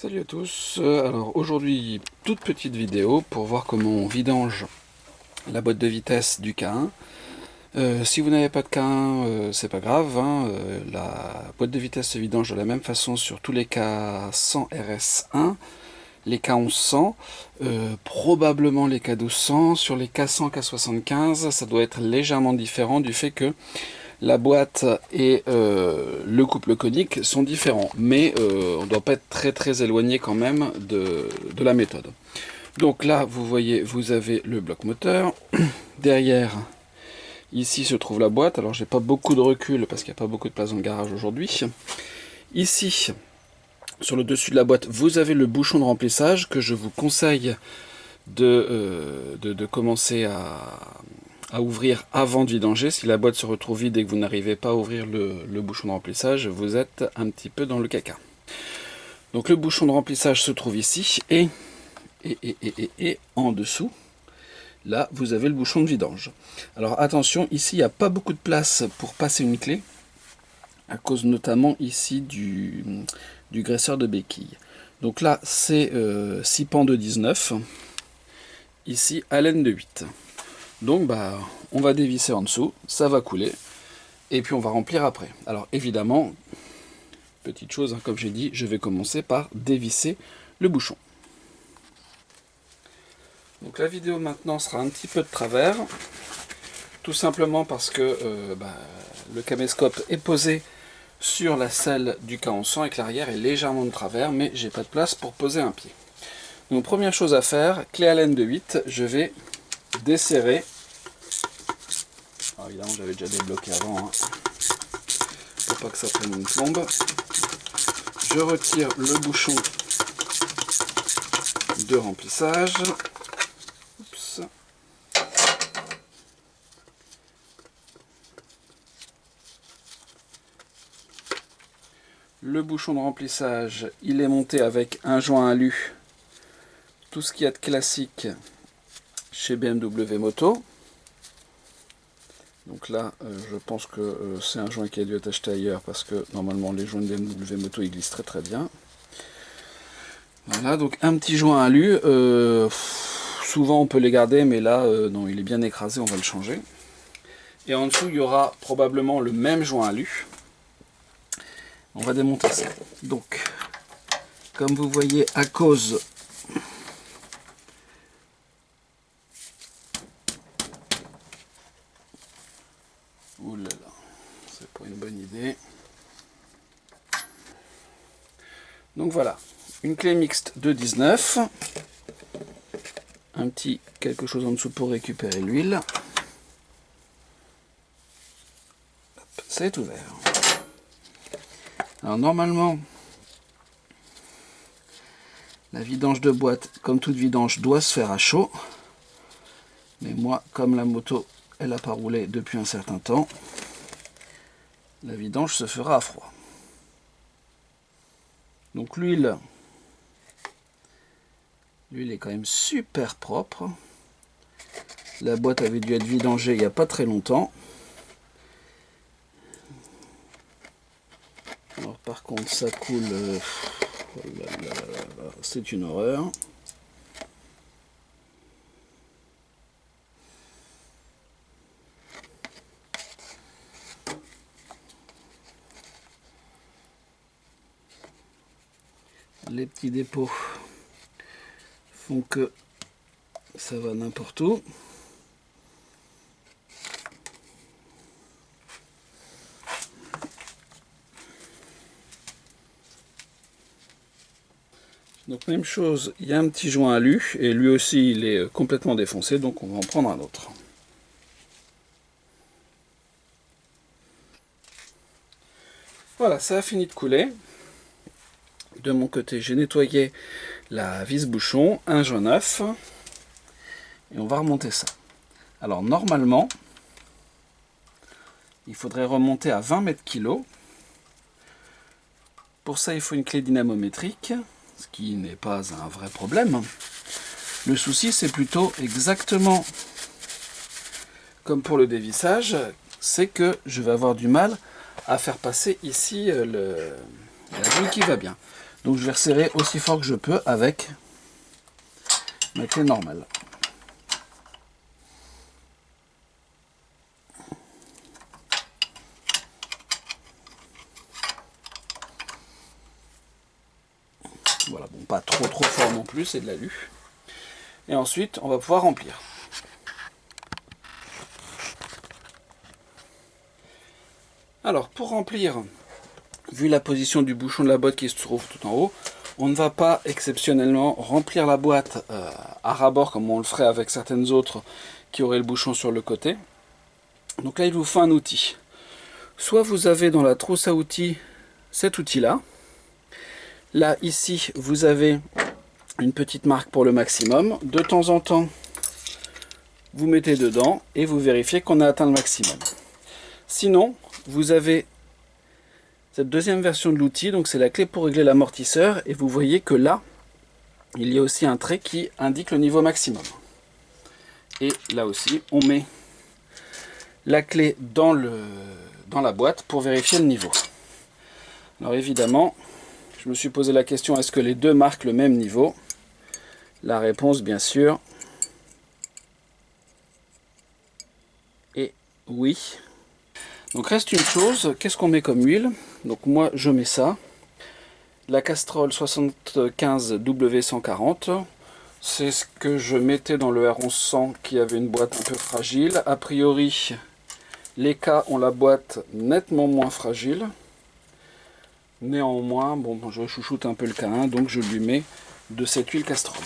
Salut à tous, alors aujourd'hui toute petite vidéo pour voir comment on vidange la boîte de vitesse du K1. Si vous n'avez pas de K1, c'est pas grave, hein, la boîte de vitesse se vidange de la même façon sur tous les K100 RS1, les K1100, probablement les K1200, sur les K100, K75, ça doit être légèrement différent du fait que la boîte et le couple conique sont différents, mais on ne doit pas être très éloigné quand même de la méthode. Donc là, vous voyez, vous avez le bloc moteur. Derrière, ici se trouve la boîte. Alors j'ai pas beaucoup de recul parce qu'il n'y a pas beaucoup de place dans le garage aujourd'hui. Ici, sur le dessus de la boîte, vous avez le bouchon de remplissage que je vous conseille de commencer à ouvrir avant de vidanger. Si la boîte se retrouve vide et que vous n'arrivez pas à ouvrir le bouchon de remplissage, vous êtes un petit peu dans le caca. Donc le bouchon de remplissage se trouve ici et en dessous, là vous avez le bouchon de vidange. Alors attention, ici il n'y a pas beaucoup de place pour passer une clé, à cause notamment ici du graisseur de béquille. Donc là c'est 6 pans de 19, ici à laine de 8. Donc on va dévisser en dessous, ça va couler, et puis on va remplir après. Alors évidemment, petite chose, hein, comme j'ai dit, je vais commencer par dévisser le bouchon. Donc la vidéo maintenant sera un petit peu de travers, tout simplement parce que le caméscope est posé sur la selle du K1100 et que l'arrière est légèrement de travers, mais j'ai pas de place pour poser un pied. Donc première chose à faire, clé à laine de 8, je vais desserrer. Alors évidemment j'avais déjà débloqué avant, hein, pour pas que ça prenne une plombe. Je retire le bouchon de remplissage. Oups. Le bouchon de remplissage, il est monté avec un joint alu, tout ce qu'il y a de classique chez BMW Moto. Donc là, je pense que c'est un joint qui a dû être acheté ailleurs parce que normalement les joints de BMW Moto ils glissent très bien. Voilà, donc un petit joint alu. Souvent on peut les garder, mais là, non, il est bien écrasé, on va le changer. Et en dessous, il y aura probablement le même joint alu. On va démonter ça. Donc, comme vous voyez, à cause ouh là là, c'est pas une bonne idée. Donc voilà, une clé mixte de 19, un petit quelque chose en dessous pour récupérer l'huile. C'est ouvert. Alors normalement, la vidange de boîte, comme toute vidange, doit se faire à chaud. Mais moi, comme la moto, elle n'a pas roulé depuis un certain temps, la vidange se fera à froid. Donc l'huile est quand même super propre. La boîte avait dû être vidangée il n'y a pas très longtemps. Alors par contre ça coule, c'est une horreur. Les petits dépôts font que ça va n'importe où. Donc même chose, il y a un petit joint alu et lui aussi il est complètement défoncé, donc on va en prendre un autre. Voilà, ça a fini de couler. De mon côté, j'ai nettoyé la vis bouchon, un joint neuf, et on va remonter ça. Alors normalement, il faudrait remonter à 20 mètres kg. Pour ça, il faut une clé dynamométrique, ce qui n'est pas un vrai problème. Le souci, c'est plutôt exactement comme pour le dévissage, c'est que je vais avoir du mal à faire passer ici la boule qui va bien. Donc je vais resserrer aussi fort que je peux avec ma clé normale. Voilà, bon, pas trop fort non plus, c'est de l'alu. Et ensuite, on va pouvoir remplir. Alors, pour remplir, vu la position du bouchon de la boîte qui se trouve tout en haut, on ne va pas exceptionnellement remplir la boîte à ras-bord comme on le ferait avec certaines autres qui auraient le bouchon sur le côté. Donc là, il vous faut un outil. Soit vous avez dans la trousse à outils cet outil-là. Là, ici, vous avez une petite marque pour le maximum. De temps en temps, vous mettez dedans et vous vérifiez qu'on a atteint le maximum. Sinon, vous avez cette deuxième version de l'outil, donc c'est la clé pour régler l'amortisseur, et vous voyez que là, il y a aussi un trait qui indique le niveau maximum. Et là aussi, on met la clé dans la boîte pour vérifier le niveau. Alors évidemment, je me suis posé la question, est-ce que les deux marquent le même niveau? La réponse, bien sûr, est oui. Donc reste une chose, qu'est-ce qu'on met comme huile? Donc moi, je mets ça. La Castrol 75 W140. C'est ce que je mettais dans le R1100 qui avait une boîte un peu fragile. A priori, les K ont la boîte nettement moins fragile. Néanmoins, bon, je chouchoute un peu le K1, donc je lui mets de cette huile Castrol.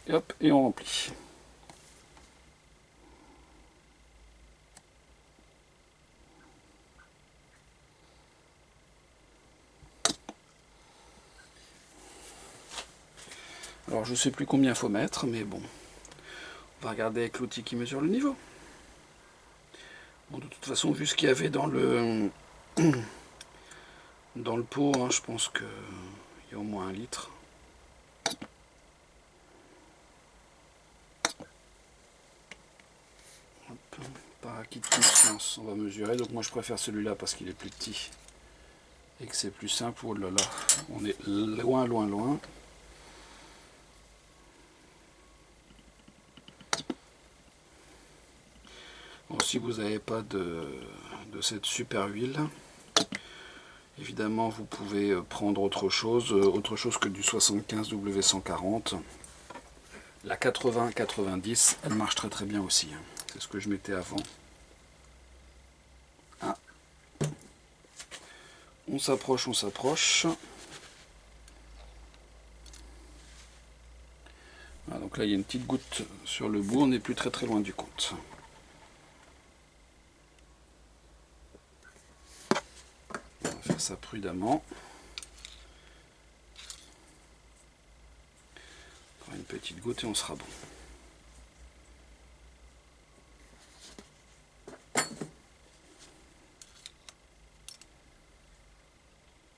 Et hop, et on remplit. Alors je ne sais plus combien il faut mettre, mais bon, on va regarder avec l'outil qui mesure le niveau. Bon, de toute façon, vu ce qu'il y avait dans le pot, hein, je pense qu'il y a au moins 1 litre. Hop, par acquis de conscience, on va mesurer. Donc moi je préfère celui-là parce qu'il est plus petit et que c'est plus simple. Oh là là, on est loin. Bon, si vous n'avez pas de cette super huile, évidemment vous pouvez prendre autre chose que du 75 W140. La 80-90, elle marche très bien aussi. C'est ce que je mettais avant. Ah. On s'approche. Voilà, donc là il y a une petite goutte sur le bout, on n'est plus très loin du compte. On va faire ça prudemment. Encore une petite goutte et on sera bon.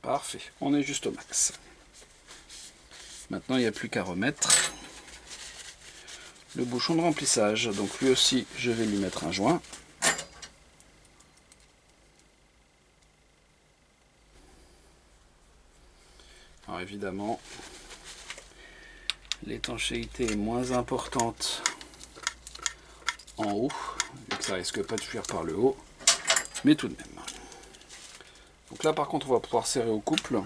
Parfait, on est juste au max. Maintenant il n'y a plus qu'à remettre le bouchon de remplissage. Donc lui aussi je vais lui mettre un joint. Alors évidemment l'étanchéité est moins importante en haut, vu que ça risque pas de fuir par le haut, mais tout de même. Donc là par contre on va pouvoir serrer au couple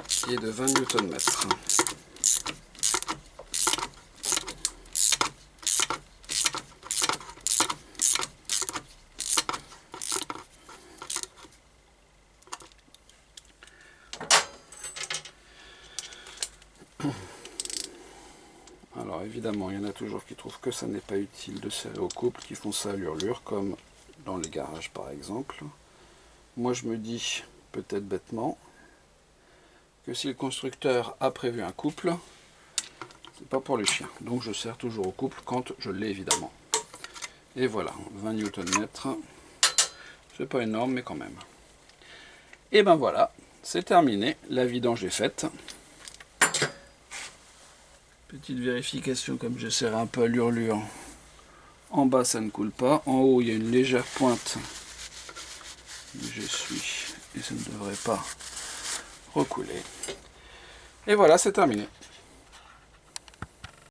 qui est de 20 Nm. Alors évidemment, il y en a toujours qui trouvent que ça n'est pas utile de serrer au couple, qui font ça à l'hurlure, comme dans les garages par exemple. Moi je me dis, peut-être bêtement, que si le constructeur a prévu un couple, c'est pas pour les chiens. Donc je serre toujours au couple quand je l'ai évidemment. Et voilà, 20 Nm, c'est pas énorme mais quand même. Et ben voilà, c'est terminé, la vidange est faite. Petite vérification, comme je serre un peu à l'hurlure. En bas ça ne coule pas, en haut il y a une légère pointe. Je suis et ça ne devrait pas recouler. Et voilà, c'est terminé.